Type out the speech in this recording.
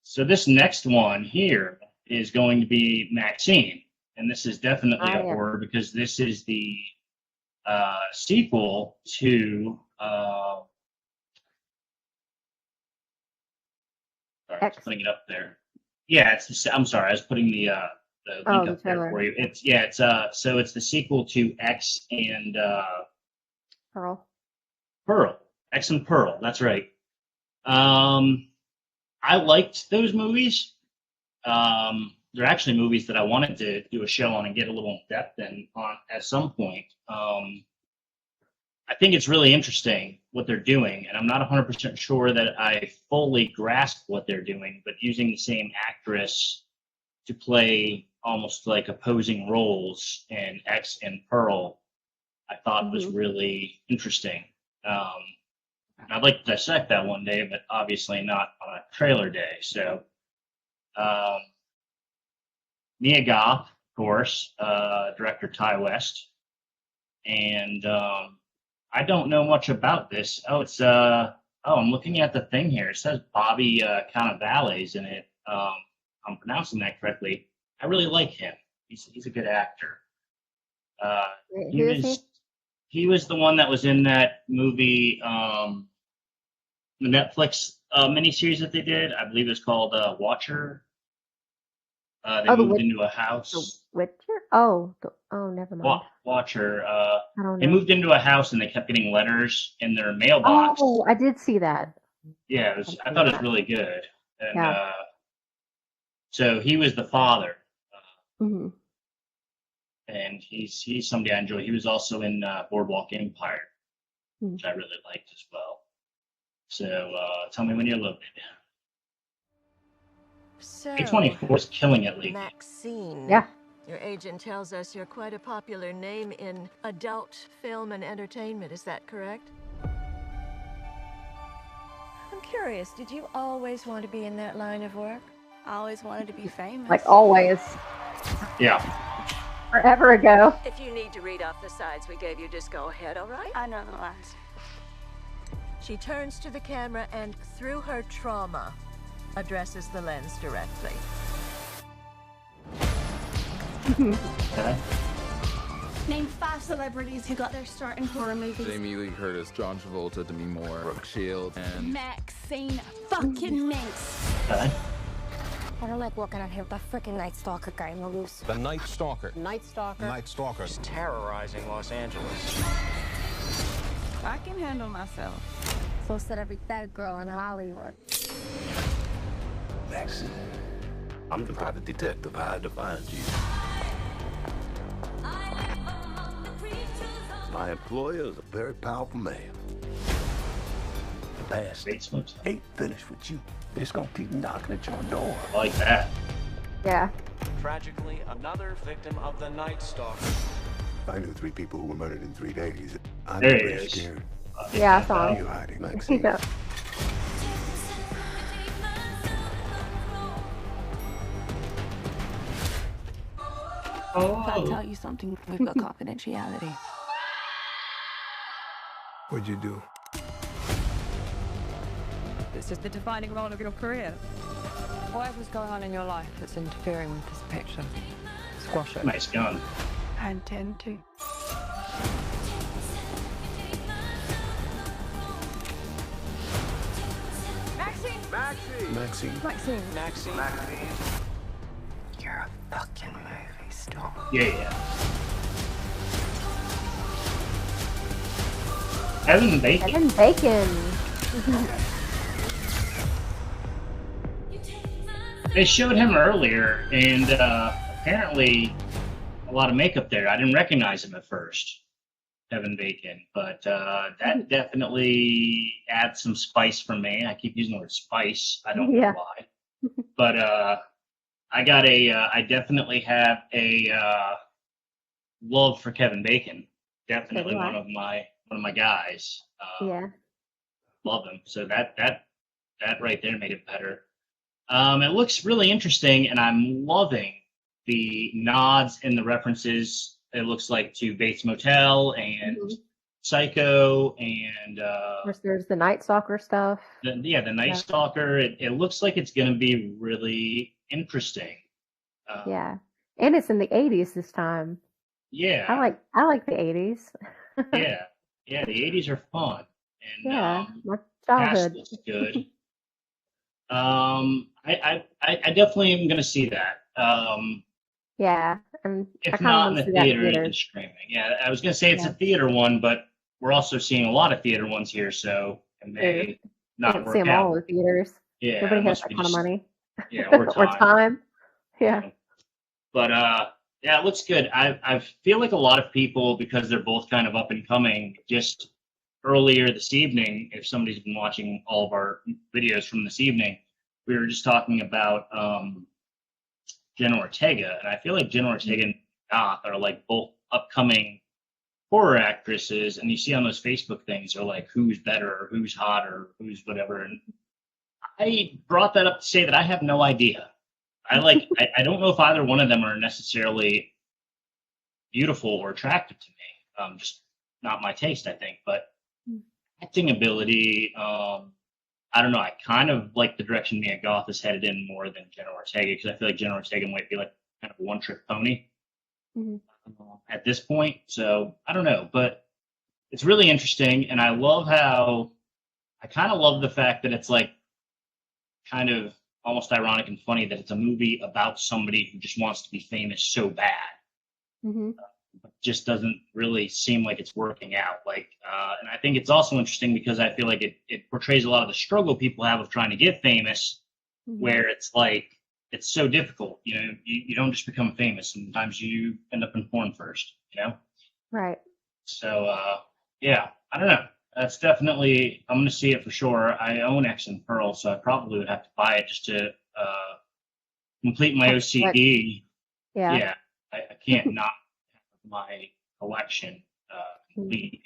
So this next one here is going to be Maxxine, and this is definitely a horror because this is the sequel to. Sorry, I was putting it up there. Yeah, I'm sorry, I was putting the link up there for you. So it's the sequel to X and Pearl. X and Pearl. That's right. I liked those movies. They're actually movies that I wanted to do a show on and get a little in depth in on at some point. I think it's really interesting what they're doing, and I'm not 100% sure that I fully grasp what they're doing, but using the same actress to play almost like opposing roles in X and Pearl, I thought was really interesting. I'd like to dissect that one day, but obviously not on a trailer day. So, Mia Goth, of course, director Ty West, and I don't know much about this. I'm looking at the thing here. It says Bobby Cannavale's in it. I'm pronouncing that correctly. I really like him. He's a good actor. He was the one that was in that movie, the Netflix miniseries that they did. I believe it's called Watcher. They moved into a house. The Witcher? Oh, never mind. Watcher. I don't know. They moved into a house and they kept getting letters in their mailbox. Oh, I did see that. Yeah, I thought it was really good. And so he was the father. And he's somebody I enjoy. He was also in Boardwalk Empire, which I really liked as well. So tell me when you're loaded. So, A24 is killing it lately. Maxxxine. Yeah. Your agent tells us you're quite a popular name in adult film and entertainment. Is that correct? I'm curious, did you always want to be in that line of work? I always wanted to be famous. Like always. Yeah. Forever ago. If you need to read off the sides we gave you, just go ahead, all right? I know the lines. She turns to the camera and, through her trauma, addresses the lens directly. Okay. Name 5 celebrities who got their start in horror movies. Jamie Lee Curtis, John Travolta, Demi Moore, Brooke Shields, and Maxxxine fucking Minx. Okay. I don't like walking out here with that freaking Night Stalker guy in the loose. The Night Stalker. Night Stalker? Night Stalker. He's terrorizing Los Angeles. I can handle myself. So said every bad girl in Hollywood. Maxxxine, I'm the private detective. I had to find you. My employer is a very powerful man. The past ain't finished with you. It's gonna keep knocking at your door. I like that. Yeah. Tragically, another victim of the Night Stalker. I knew 3 people who were murdered in 3 days. I'm There he very is. scared. Yeah, I saw Are him. you hiding, Maxxxine? Yeah. If I tell you something, we've got confidentiality. What'd you do? This is the defining role of your career. Whatever's going on in your life that's interfering with this picture, squash it. Nice gun. I intend to. Maxxxine. Maxxxine. You're a fucking movie star. Yeah. Kevin Bacon. Kevin Bacon. They showed him earlier, and apparently a lot of makeup there. I didn't recognize him at first, Kevin Bacon, but that definitely adds some spice for me. I keep using the word spice. I don't know why, but I definitely have a love for Kevin Bacon. Definitely one of my guys. Love him. So that right there made it better. It looks really interesting, and I'm loving the nods and the references. It looks like to Bates Motel and Psycho and Of course, there's the Night Stalker stuff. the Night Yeah. Stalker. It looks like it's going to be really interesting. Yeah, and it's in the 80s this time. Yeah. I like the 80s. Yeah. Yeah. The 80s are fun. And Yeah, my cast childhood. looks good. I definitely am going to see that. Yeah, and I If kind of not in want to the see that in theater, then theaters. streaming. Yeah, I was going to say it's Yeah. a theater one, but we're also seeing a lot of theater ones here, so it may not Can't work see them all out. in the theaters. Yeah, Nobody it has must that be kind of just- money. Yeah, or Or time. time. Yeah. But yeah, it looks good. I feel like a lot of people, because they're both kind of up and coming, just earlier this evening, if somebody's been watching all of our videos from this evening, we were just talking about Jenna Ortega, and I feel like Jenna Ortega and Goth are like both upcoming horror actresses, and you see on those Facebook things, they're like, who's better, or who's hotter, who's whatever. And I brought that up to say that I have no idea. I don't know if either one of them are necessarily beautiful or attractive to me. Just not my taste, I think. But acting ability, I don't know. I kind of like the direction Mia Goth is headed in more than Jenna Ortega, because I feel like Jenna Ortega might be like kind of a one-trick pony at this point. So I don't know, but it's really interesting, and I love how I kind of love the fact that it's like kind of almost ironic and funny that it's a movie about somebody who just wants to be famous so bad. But just doesn't really seem like it's working out. Like, and I think it's also interesting because I feel like it portrays a lot of the struggle people have of trying to get famous, where it's like it's so difficult. You know, you don't just become famous. Sometimes you end up in porn first. You know. Right. So yeah, I don't know. That's definitely I'm gonna see it for sure. I own X and Pearl, so I probably would have to buy it just to complete my OCD. Yeah. I can't not have my collection complete.